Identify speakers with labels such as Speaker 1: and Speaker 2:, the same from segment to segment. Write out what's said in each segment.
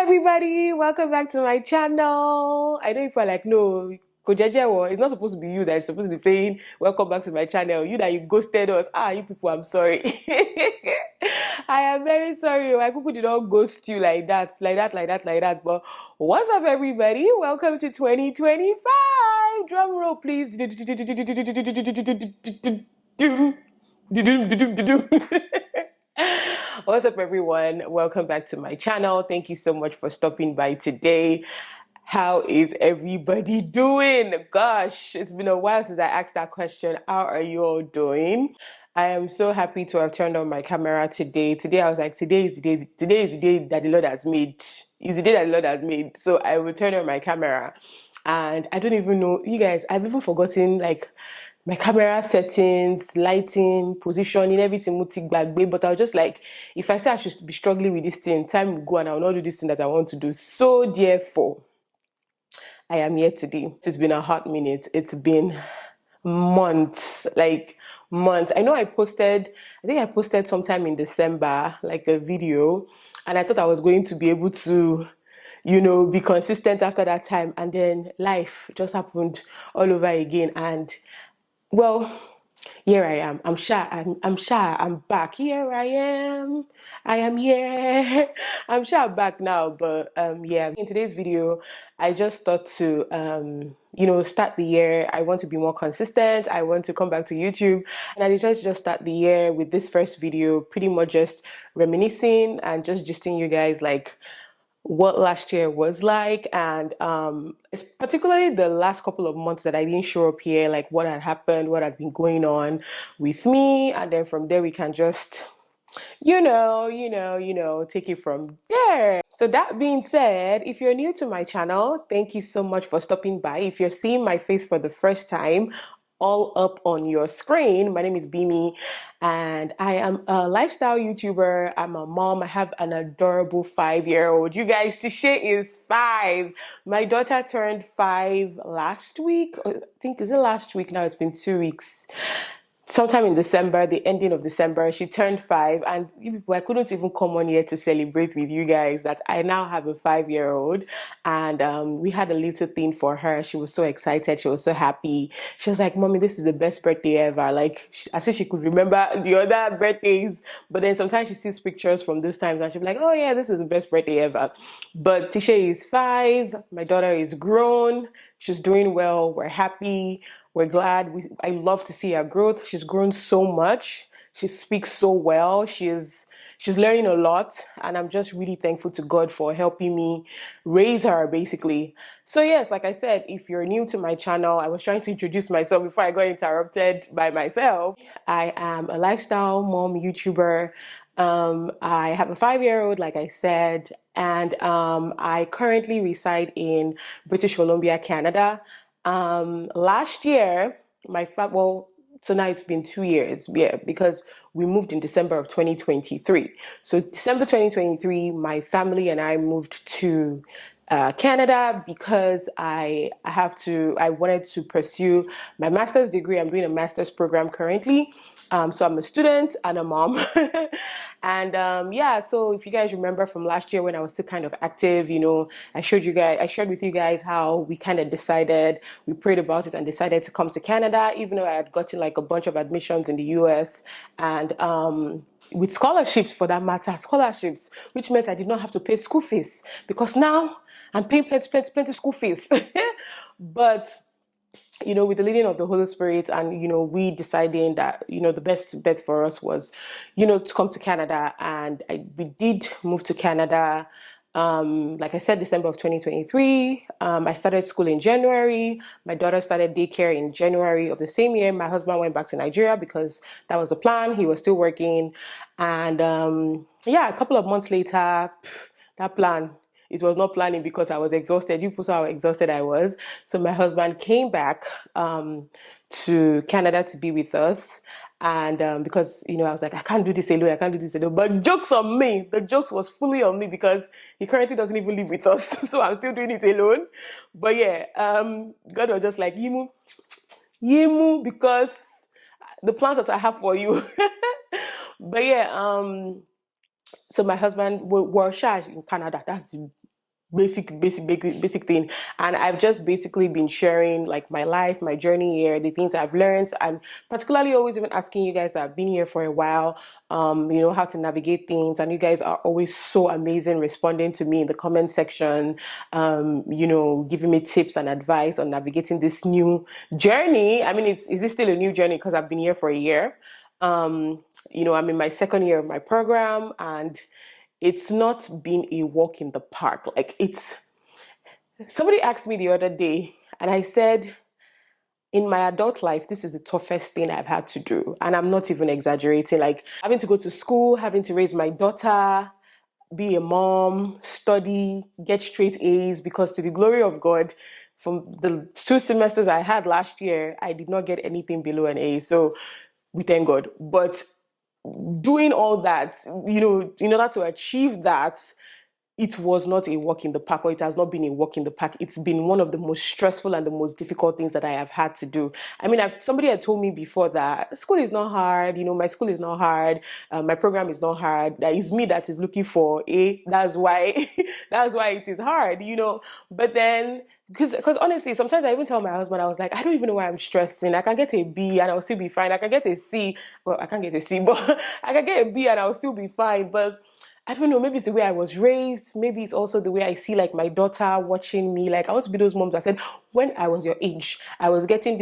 Speaker 1: everybody, welcome back to my channel. I know people are like, no, Kojejewo, it's not supposed to be you that is supposed to be saying welcome back to my channel. You that you ghosted us. You people, I'm sorry. I am very sorry. My people did not ghost you like that. But what's up, everybody? Welcome to 2025. Drum roll, please. What's up, everyone? Welcome back to my channel. Thank you so much for stopping by today. How is everybody doing? Gosh, it's been a while since I asked that question. How are you all doing? I am so happy to have turned on my camera today. Today I was like, today is the day that the Lord has made. It's the day that the Lord has made. So I will turn on my camera. And I don't even know, you guys, I've even forgotten like my camera settings, lighting, positioning, everything but I was just like, if I say I should be struggling with this thing, time will go and I will not do this thing that I want to do. So therefore, I am here today. It's been a hot minute. It's been months, like months. I know I think I posted sometime in December, like a video, and I thought I was going to be able to be consistent after that time. And then life just happened all over again. And well, here I am. I'm sure I'm back. Here I am. I am here. I'm sure I'm back now. But yeah, in today's video, I just thought to start the year. I want to be more consistent. I want to come back to YouTube. And I decided to just start the year with this first video, pretty much just reminiscing and just gisting you guys like what last year was like, and it's particularly the last couple of months that I didn't show up here, like what had happened, what had been going on with me, and then from there we can just take it from there. So that being said, if you're new to my channel, thank you so much for stopping by. If you're seeing my face for the first time, all up on your screen, my name is Bemi and I am a lifestyle YouTuber. I'm a mom. I have an adorable 5-year-old. You guys, Tisha is 5. My daughter turned 5 last week. I think, is it last week now? It's been 2 weeks. Sometime in December, the ending of December, she turned 5, and I couldn't even come on here to celebrate with you guys that I now have a 5-year-old, and we had a little thing for her. She was so excited. She was so happy. She was like, "Mommy, this is the best birthday ever." Like, as if she could remember the other birthdays, but then sometimes she sees pictures from those times and she'll be like, "Oh yeah, this is the best birthday ever." But Tisha is 5. My daughter is grown. She's doing well. We're happy. We're glad. I love to see her growth. She's grown so much. She speaks so well. She's learning a lot, and I'm just really thankful to God for helping me raise her, basically. So yes, like I said, if you're new to my channel, I was trying to introduce myself before I got interrupted by myself. I am a lifestyle mom YouTuber. I have a 5-year-old, like I said, and I currently reside in British Columbia, Canada. Last year, so now it's been 2 years, yeah, because we moved in December of 2023. So December 2023, my family and I moved to Canada because I wanted to pursue my master's degree. I'm doing a master's program currently. So I'm a student and a mom. And yeah, so if you guys remember from last year when I was still kind of active, I shared with you guys how we kind of decided, we prayed about it and decided to come to Canada, even though I had gotten like a bunch of admissions in the US and with scholarships, for that matter, which meant I did not have to pay school fees, because now I'm paying plenty school fees. But with the leading of the Holy Spirit and, we deciding that, the best bet for us was, to come to Canada. And we did move to Canada. Like I said, December of 2023. I started school in January. My daughter started daycare in January of the same year. My husband went back to Nigeria because that was the plan. He was still working. And yeah, a couple of months later, that plan, it was not planning because I was exhausted. You put how exhausted I was. So my husband came back to Canada to be with us. And because, I was like, I can't do this alone. But jokes on me. The jokes was fully on me because he currently doesn't even live with us. So I'm still doing it alone. But yeah, God was just like, Yimu, because the plans that I have for you. But yeah, so my husband, we're shy in Canada. That's the basic thing. And I've just basically been sharing like my life, my journey here, the things I've learned, and particularly always even asking you guys that have been here for a while, how to navigate things. And you guys are always so amazing responding to me in the comment section, giving me tips and advice on navigating this new journey. I mean, is this still a new journey? Because I've been here for a year. I'm in my second year of my program, and it's not been a walk in the park. Like, somebody asked me the other day, and I said, in my adult life, this is the toughest thing I've had to do. And I'm not even exaggerating. Like, having to go to school, having to raise my daughter, be a mom, study, get straight A's, because to the glory of God, from the 2 semesters I had last year, I did not get anything below an A. So we thank God. But doing all that, in order to achieve that, it was not a walk in the park, or it has not been a walk in the park. It's been one of the most stressful and the most difficult things that I have had to do. I mean, somebody had told me before that school is not hard. My school is not hard. My program is not hard. That is me that is looking for A. That's why, that's why it is hard. But then, because honestly, sometimes I even tell my husband, I was like, I don't even know why I'm stressing. I can get a B and I'll still be fine. I can get a C. Well, I can't get a C, but I can get a B and I'll still be fine. But I don't know, maybe it's the way I was raised. Maybe it's also the way I see like my daughter watching me. Like, I want to be those moms that said, when I was your age, I was getting,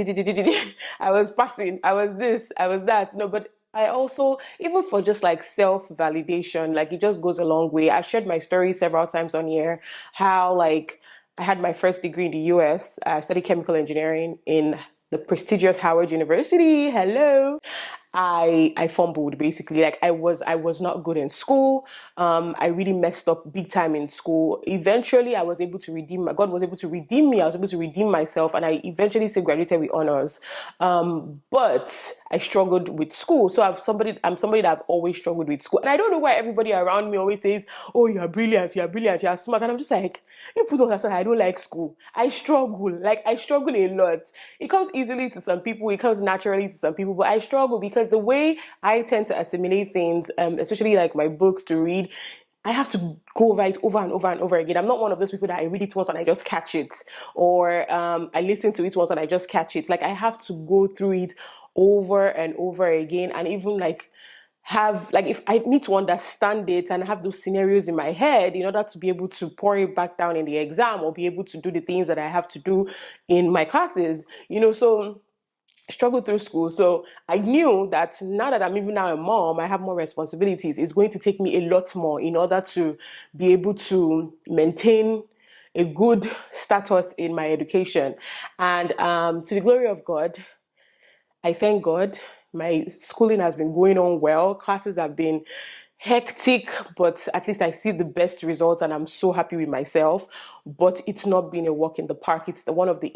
Speaker 1: I was passing, I was this, I was that. But I also, even for just like self-validation, like, it just goes a long way. I've shared my story several times on here, how like I had my first degree in the US. I studied chemical engineering in the prestigious Howard University. Hello. I fumbled basically. Like, I was not good in school. I really messed up big time in school. Eventually, I was able to God was able to redeem me. I was able to redeem myself, and I eventually still graduated with honors. But I struggled with school. So I'm somebody that I've always struggled with school, and I don't know why everybody around me always says, "Oh, you're brilliant, you're smart," and I'm just like, you put on aside, I don't like school. I struggle a lot. It comes easily to some people. It comes naturally to some people, but I struggle because the way I tend to assimilate things, especially like my books to read, I have to go over it over and over and over again. I'm not one of those people that I read it once and I just catch it, or I listen to it once and I just catch it. Like, I have to go through it over and over again, and even like have, like, if I need to understand it and have those scenarios in my head in order to be able to pour it back down in the exam, or be able to do the things that I have to do in my classes, so struggled through school. So I knew that now that I'm even now a mom, I have more responsibilities. It's going to take me a lot more in order to be able to maintain a good status in my education. And to the glory of God, I thank God my schooling has been going on well. Classes have been hectic, but at least I see the best results and I'm so happy with myself. But it's not been a walk in the park. It's one of the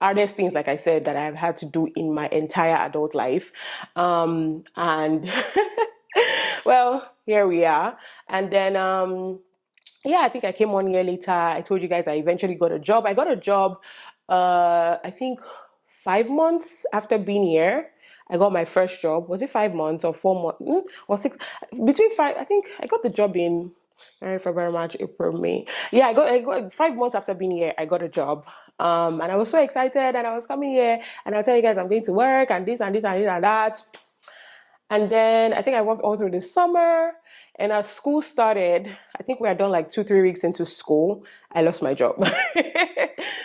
Speaker 1: hardest things, like I said, that I've had to do in my entire adult life. And well, here we are. And then I think I came 1 year later. I told you guys I eventually got a job. I got a job, I think 5 months after being here. I got my first job. Was it 5 months or 4 months or 6? Between 5, I think I got the job in January, February, March, April, May. Yeah, I got 5 months after being here. I got a job, and I was so excited. And I was coming here, and I'll tell you guys I'm going to work and this and this and this and that. And then I think I worked all through the summer. And as school started, I think we had done like 2-3 weeks into school, I lost my job.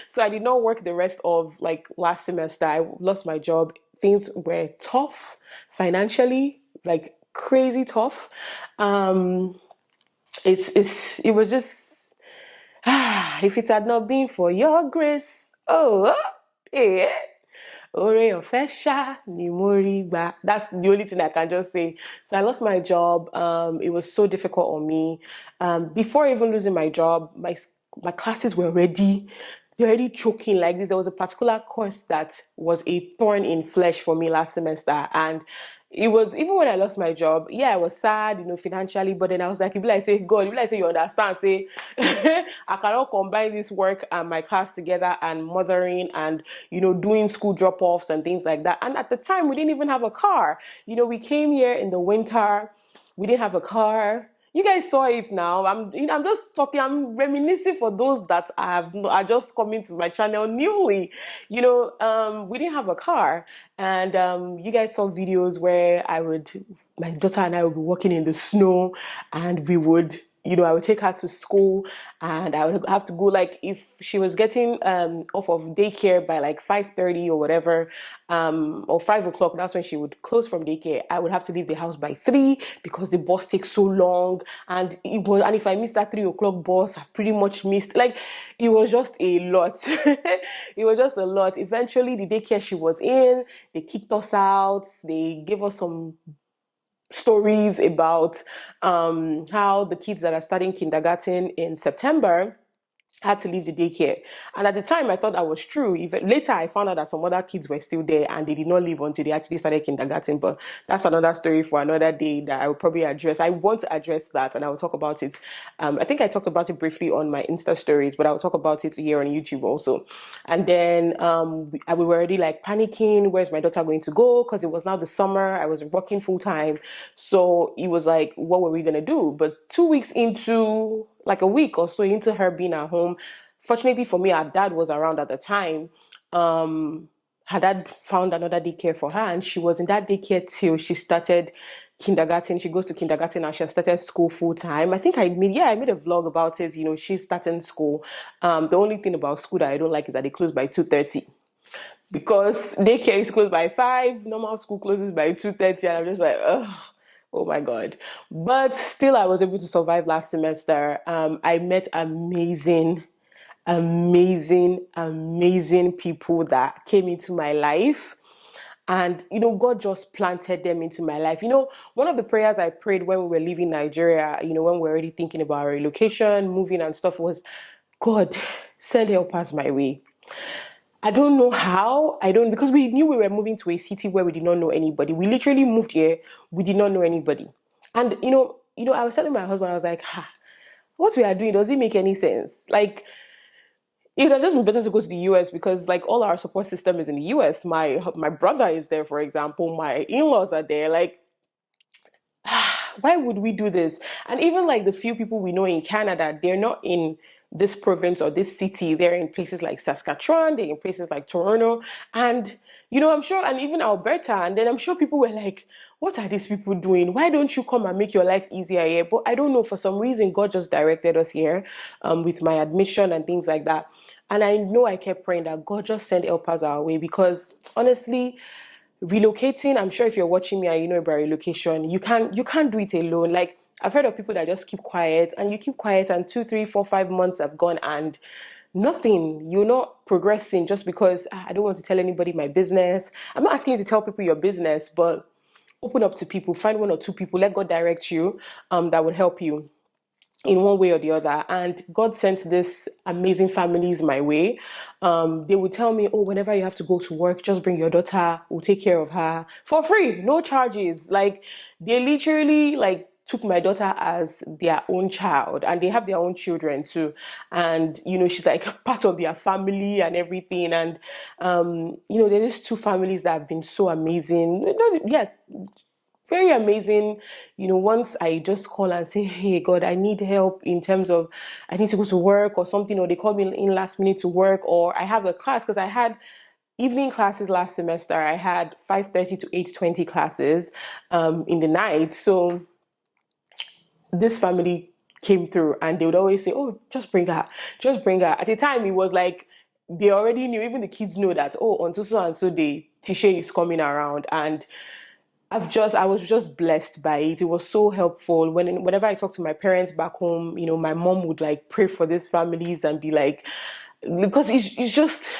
Speaker 1: So I did not work the rest of like last semester. I lost my job. Things were tough financially, like crazy tough. It was just, if it had not been for your grace, yeah. That's the only thing I can just say. So I lost my job. It was so difficult on me. Before even losing my job, my classes were already choking like this. There was a particular course that was a thorn in flesh for me last semester, and it was, even when I lost my job, yeah, I was sad, financially, but then I was like, it be like say, God, it be like say, you understand, say, I cannot combine this work and my class together, and mothering and, doing school drop-offs and things like that. And at the time, we didn't even have a car. We came here in the winter, we didn't have a car. You guys saw it now. I'm just talking. I'm reminiscing for those that are just coming to my channel newly. We didn't have a car, and you guys saw videos where my daughter and I would be walking in the snow, and we would. I would take her to school, and I would have to go, like, if she was getting off of daycare by like 5:30 or whatever, or 5 o'clock. That's when she would close from daycare. I would have to leave the house by 3 because the bus takes so long, and if I missed that 3 o'clock bus, I've pretty much missed. Like, it was just a lot. It was just a lot. Eventually, the daycare she was in, they kicked us out. They gave us some stories about how the kids that are starting kindergarten in September had to leave the daycare. And at the time, I thought that was true. Even later, I found out that some other kids were still there and they did not leave until they actually started kindergarten. But that's another story for another day that I will probably address. I want to address that, and I will talk about it. I think I talked about it briefly on my Insta stories, but I will talk about it here on YouTube also. And then we were already like panicking. Where's my daughter going to go? Because it was now the summer. I was working full time. So it was like, what were we going to do? But 2 weeks into, like a week or so into her being at home, fortunately for me, her dad was around at the time. Her dad found another daycare for her, and she was in that daycare till she started kindergarten. She goes to kindergarten and she has started school full time. I think I made a vlog about it. She's starting school. The only thing about school that I don't like is that they close by 2:30. Because daycare is closed by 5, normal school closes by 2:30, and I'm just like, ugh. Oh my God. But still, I was able to survive last semester. I met amazing, amazing, amazing people that came into my life. And, God just planted them into my life. One of the prayers I prayed when we were leaving Nigeria, when we were already thinking about our relocation, moving and stuff, was, God, send helpers my way. I don't know how. Because we knew we were moving to a city where we did not know anybody. We literally moved here. We did not know anybody. And, I was telling my husband, I was like, what we are doing, does it make any sense? Like, it would have just been better to go to the US because, like, all our support system is in the US. My brother is there, for example. My in-laws are there. Like, why would we do this? And even like the few people we know in Canada, they're not in this province or this city. They're in places like Saskatchewan, they're in places like Toronto, and I'm sure, and even Alberta. And then I'm sure people were like, what are these people doing? Why don't you come and make your life easier here? But I don't know, for some reason, God just directed us here with my admission and things like that. And I know I kept praying that God just send helpers our way, because honestly, relocating, I'm sure if you're watching me and you know about relocation, you can't do it alone. Like, I've heard of people that just keep quiet, and you keep quiet, and 2, 3, 4, 5 months have gone and nothing. You're not progressing just because I don't want to tell anybody my business. I'm not asking you to tell people your business, but open up to people, find 1 or 2 people, let God direct you, that would help you in one way or the other. And God sent this amazing families my way. They would tell me, oh, whenever you have to go to work, just bring your daughter, we'll take care of her for free, no charges. Like, they literally like took my daughter as their own child, and they have their own children too. And she's like part of their family and everything. And there's 2 families that have been so amazing. Yeah, very amazing. Once I just call and say, hey, God, I need help in terms of, I need to go to work or something, or they call me in last minute to work, or I have a class, because I had evening classes last semester. I had 5:30 to 8:20 classes in the night. So this family came through, and they would always say, oh, just bring her. At the time, it was like, they already knew, even the kids know that, oh, on so and so day, Tisha is coming around. And I was just blessed by it. It was so helpful. Whenever I talk to my parents back home, my mom would like pray for these families and be like, because it's just,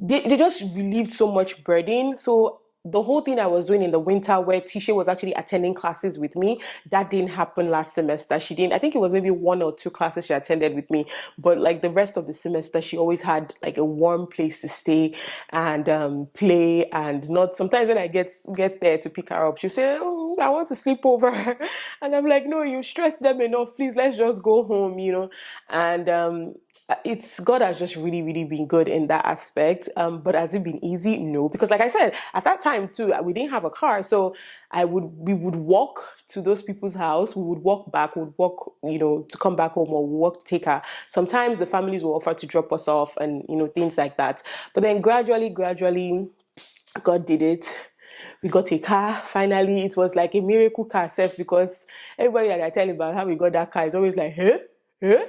Speaker 1: they just relieved so much burden. So the whole thing I was doing in the winter, where Tisha was actually attending classes with me, that didn't happen last semester. She didn't. I think it was maybe 1 or 2 classes she attended with me, but like the rest of the semester, she always had like a warm place to stay and play. And not sometimes when I get there to pick her up, she'll say, oh, I want to sleep over. And I'm like, no, you stress them enough, please, let's just go home, and it's God has just really, really been good in that aspect. But has it been easy? No, because like I said, at that time too, we didn't have a car, so we would walk to those people's house. We would walk back. We would walk, to come back home, or we walk to take her. Sometimes the families will offer to drop us off, and things like that. But then gradually, God did it. We got a car. Finally, it was like a miracle car, self, because everybody that I tell about how we got that car is always like, huh? Huh?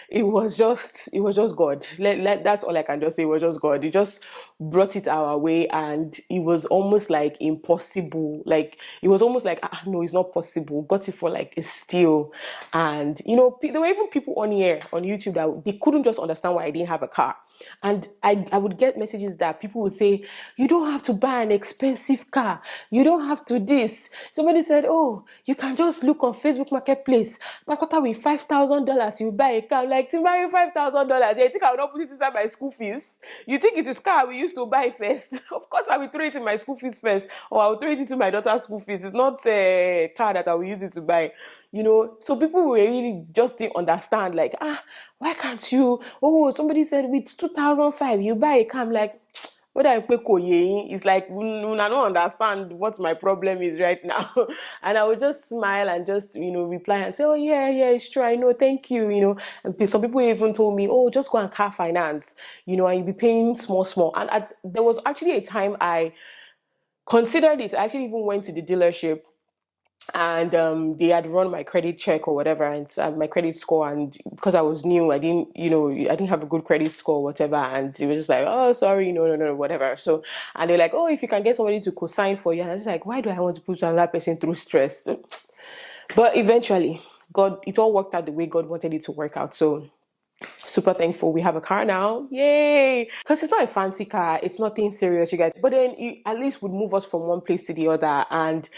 Speaker 1: It was just God. That's all I can just say. It was just God. He just brought it our way, and it was almost like impossible. Like, it was almost like, no, it's not possible. Got it for like a steal. And there were even people on here on YouTube that they couldn't just understand why I didn't have a car. And I would get messages that people would say, you don't have to buy an expensive car. You don't have to this. Somebody said, oh, you can just look on Facebook Marketplace. With $5,000, you buy a car. Like, to buy $5,000, you think I would not put it inside my school fees? You think it is car we used to buy first? Of course, I will throw it in my school fees first, or I will throw it into my daughter's school fees. It's not a car that I will use it to buy. So people will really just didn't understand, like, why can't you? Oh, somebody said with 2005 you buy a car. I'm like, what I pay koye? It's like, I don't understand what my problem is right now. And I would just smile and just, reply and say, oh yeah, it's true. I know. Thank you. And some people even told me, oh, just go and car finance, and you'll be paying small. And there was actually a time I considered it. I actually even went to the dealership, and they had run my credit check or whatever, and my credit score, and because I was new, I didn't have a good credit score or whatever, and it was just like, oh, sorry, no, whatever. So, and they're like, oh, if you can get somebody to co-sign for you, and I was like, why do I want to put another person through stress? But eventually, it all worked out the way God wanted it to work out. So super thankful we have a car now. Yay! Because it's not a fancy car, it's nothing serious, you guys, but then it at least would move us from one place to the other. And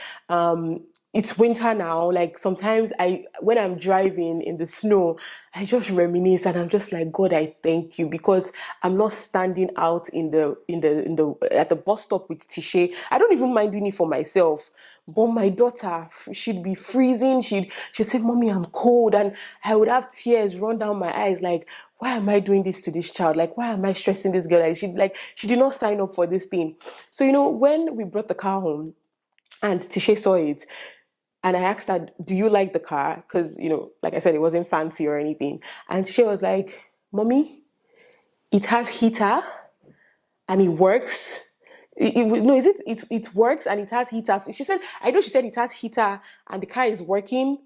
Speaker 1: it's winter now. Like, sometimes when I'm driving in the snow, I just reminisce, and I'm just like, God, I thank you, because I'm not standing out at the bus stop with Tisha. I don't even mind doing it for myself. But my daughter, she'd be freezing. She'd say, Mommy, I'm cold. And I would have tears run down my eyes. Like, why am I doing this to this child? Like, why am I stressing this girl? She did not sign up for this thing. So, when we brought the car home and Tisha saw it, and I asked her, do you like the car? Because, like I said, it wasn't fancy or anything. And Tisha was like, Mommy, it has heater and it works. It works and it has heaters. She said it has heater and the car is working.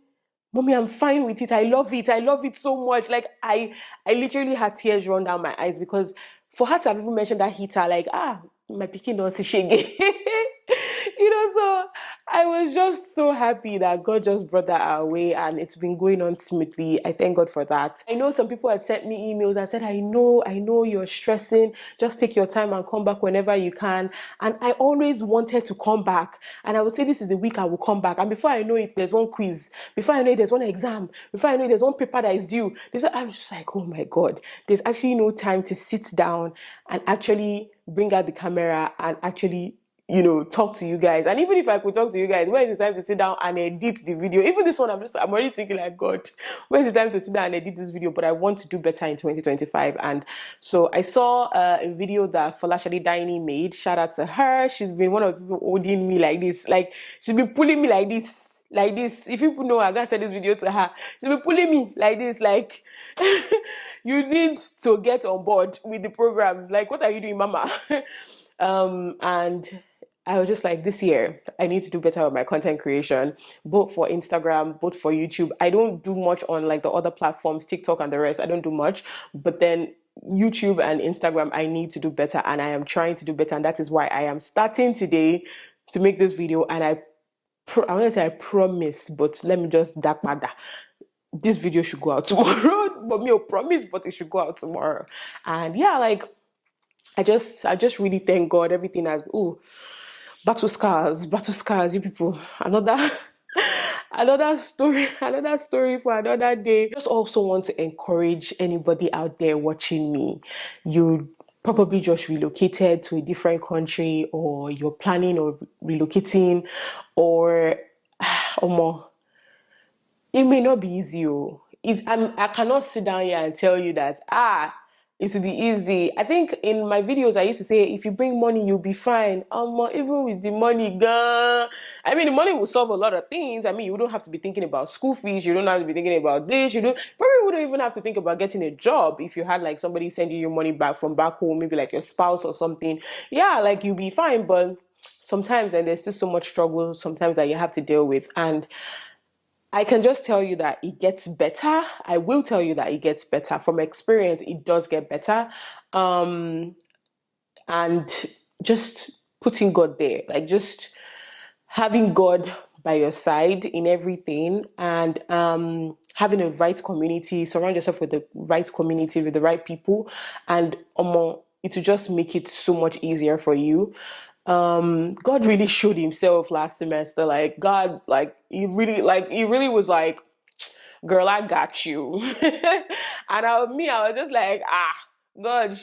Speaker 1: Mommy, I'm fine with it. I love it. I love it so much. Like, I literally had tears run down my eyes, because for her to have even mentioned that heater, like, my pikin don't see shege. So I was just so happy that God just brought that our way, and it's been going on smoothly. I thank God for that. I know some people had sent me emails and said, I know you're stressing. Just take your time and come back whenever you can. And I always wanted to come back. And I would say, this is the week I will come back. And before I know it, there's one quiz. Before I know it, there's one exam. Before I know it, there's one paper that is due. I'm just like, oh my God, there's actually no time to sit down and actually bring out the camera and actually talk to you guys. And even if I could talk to you guys, where is the time to sit down and edit the video? Even this one, I'm already thinking like, God, where's the time to sit down and edit this video? But I want to do better in 2025. And so I saw a video that Folashade Daini made. Shout out to her. She's been one of the people holding me like this. Like, she's been pulling me like this. Like this. If people know, I'm gonna send this video to her. She's been pulling me like this. Like, you need to get on board with the program. Like, what are you doing, Mama? And I was just like, this year, I need to do better with my content creation, both for Instagram, both for YouTube. I don't do much on like the other platforms, TikTok and the rest. I don't do much. But then YouTube and Instagram, I need to do better, and I am trying to do better. And that is why I am starting today to make this video. And I want to say I promise, but let me just this video should go out tomorrow. But me, I promise, but it should go out tomorrow. And yeah, like, I just really thank God. Everything has battle scars, you people. Another story for another day. Just also want to encourage anybody out there watching me. You probably just relocated to a different country, or you're planning or relocating, or more, it may not be easy. Oh. I cannot sit down here and tell you that, it will be easy. I think in my videos, I used to say, if you bring money, you'll be fine. Even with the money, gone. I mean, the money will solve a lot of things. I mean, you don't have to be thinking about school fees. You don't have to be thinking about this. You don't probably wouldn't even have to think about getting a job if you had like somebody sending you money back from back home, maybe like your spouse or something. Yeah, like you'll be fine. But sometimes, and there's still so much struggle sometimes that you have to deal with. And I can just tell you that it gets better. I will tell you that it gets better. From experience, it does get better. Um, and just putting God there, like just having God by your side in everything, and having a right community, surround yourself with the right community, with the right people, and it will just make it so much easier for you. God really showed himself last semester. Like God, he really was like, girl, I got you. And I was just like, God,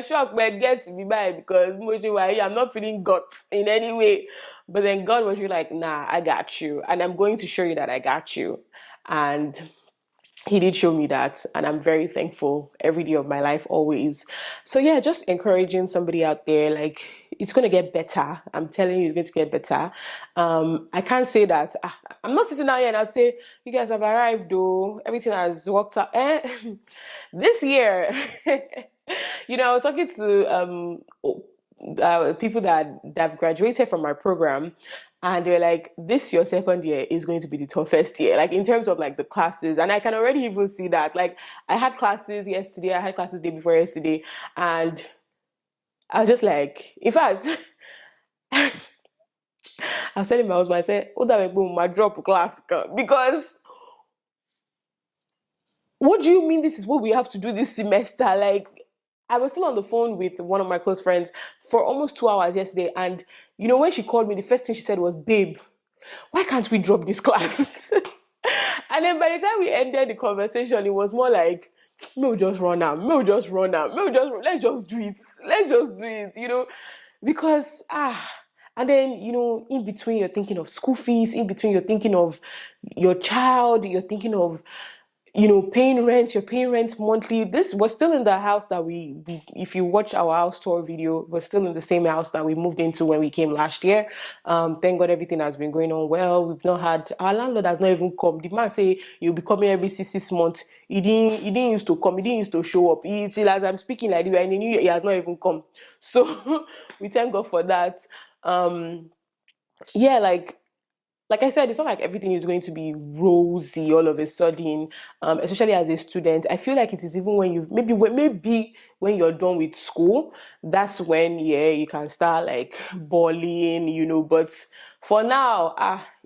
Speaker 1: shock, but get me by, because I'm not feeling guts in any way. But then God was really like, nah, I got you. And I'm going to show you that I got you. And he did show me that, and I'm very thankful every day of my life, always. So yeah, just encouraging somebody out there, like, it's going to get better. I'm telling you, it's going to get better. I can't say that I'm not sitting down here and I'll say you guys have arrived, though everything has worked out. This year, I was talking to people that have graduated from our program, and they're like, this your second year is going to be the toughest year, like in terms of like the classes. And I can already even see that. Like, I had classes yesterday, I had classes day before yesterday, and I was just like, in fact, I was telling my husband, I said, oh, that will my drop class, because what do you mean this is what we have to do this semester? Like, I was still on the phone with one of my close friends for almost 2 hours yesterday, and when she called me, the first thing she said was, babe, why can't we drop this class? And then by the time we ended the conversation, it was more like, we'll just run out, let's just do it. Because, and then, in between you're thinking of school fees, in between you're thinking of your child, you're thinking of, paying rent, you're paying rent monthly. This was still in the house that if you watch our house tour video, we're still in the same house that we moved into when we came last year. Thank God everything has been going on well. We've not had, our landlord has not even come. The man say you'll be coming every 6 months. He didn't used to come, he didn't used to show up. Till as I'm speaking like this, and he knew he has not even come. So we thank God for that. Yeah, like I said, it's not like everything is going to be rosy all of a sudden, especially as a student. I feel like it is even when maybe when you're done with school, that's when, yeah, you can start like balling. But for now,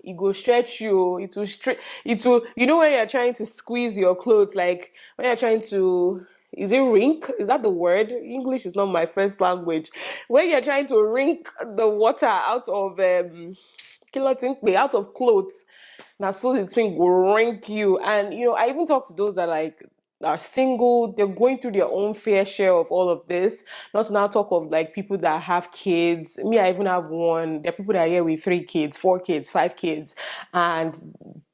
Speaker 1: it will stretch you. When you're trying to squeeze your clothes, like when you're trying to, is it rink? Is that the word? English is not my first language. When you're trying to rink the water out of out of clothes, now so the thing will rank you. And I even talk to those that like are single, they're going through their own fair share of all of this. Not to now talk of like people that have kids. Me, I even have one. There are people that are here with 3 kids, 4 kids, 5 kids, and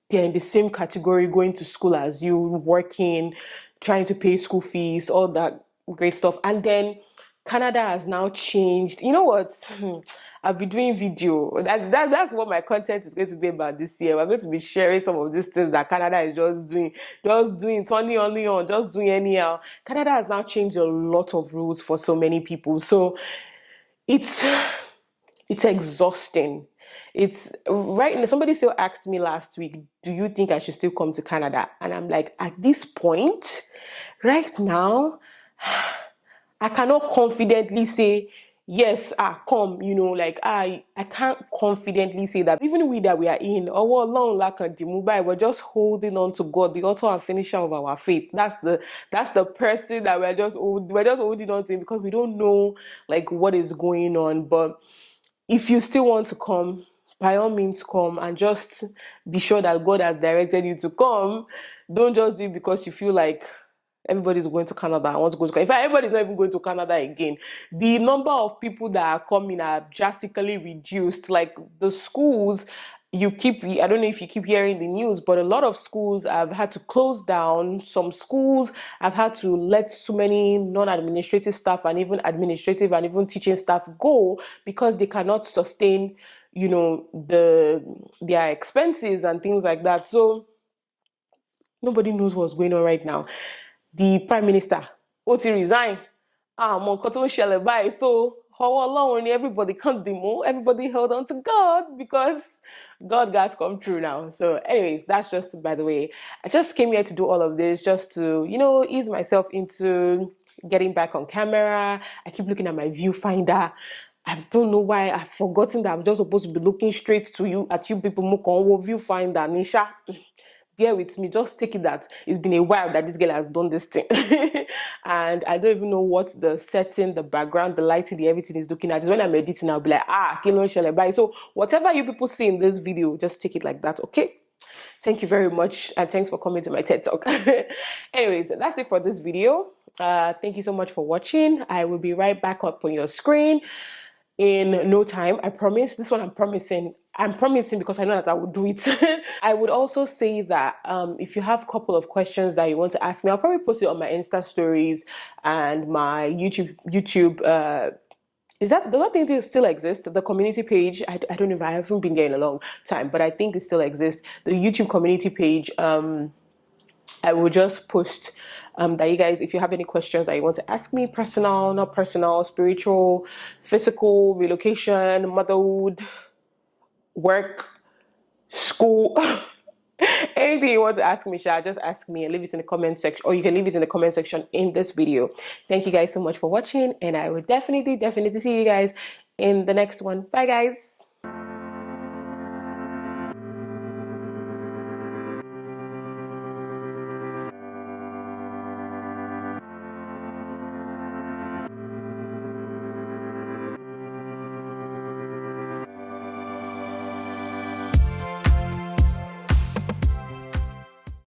Speaker 1: they're in the same category, going to school as you, working, trying to pay school fees, all that great stuff. And then Canada has now changed. You know what? I'll be doing video. That's what my content is going to be about this year. We're going to be sharing some of these things that Canada is just doing, turning only on, just doing anyhow. Canada has now changed a lot of rules for so many people. So it's exhausting. It's right now. Somebody still asked me last week, do you think I should still come to Canada? And I'm like, at this point, right now, I cannot confidently say, yes, come, like I can't confidently say that. Even we that we are in, long like a Mumbai, we're just holding on to God, the author and finisher of our faith. That's the person that we're just holding on to, because we don't know like what is going on. But if you still want to come, by all means come, and just be sure that God has directed you to come. Don't just do it because you feel like Everybody's going to Canada. I want to go to Canada. In fact, everybody's not even going to Canada again. The number of people that are coming are drastically reduced. Like the schools, I don't know if you keep hearing the news, but a lot of schools have had to close down. Some schools have had to let so many non-administrative staff and even administrative and even teaching staff go because they cannot sustain, their expenses and things like that. So nobody knows what's going on right now. The prime minister, ó ti resign. Àmọ́ nǹkan tó ń ṣẹlẹ̀ báyìí. So ọwọ́ Ọlọ́run ni everybody can't demo. Everybody held on to God because God has come true now. So anyways, that's just by the way. I just came here to do all of this just to, ease myself into getting back on camera. I keep looking at my viewfinder. I don't know why I've forgotten that I'm just supposed to be looking straight to you at you people. Mo kàn wo viewfinder Nisha. Bear with me, just take it that it's been a while that this girl has done this thing. And I don't even know what the setting, the background, the lighting, the everything is looking at. It's when I'm editing, I'll be like, kilon shele bye. So whatever you people see in this video, just take it like that, okay? Thank you very much, and thanks for coming to my TED Talk. Anyways, that's it for this video. Thank you so much for watching. I will be right back up on your screen in no time. I promise. This one I'm promising. I'm promising because I know that I will do it. I would also say that if you have a couple of questions that you want to ask me, I'll probably post it on my Insta stories and my YouTube. Does that thing still exist? The community page. I don't know if I haven't been there in a long time, but I think it still exists. The YouTube community page. I will just post that you guys, if you have any questions that you want to ask me, personal, not personal, spiritual, physical, relocation, motherhood, work, school, anything you want to ask me, just ask me and leave it in the comment section, or you can leave it in the comment section in this video. Thank you guys so much for watching, and I will definitely see you guys in the next one. Bye guys.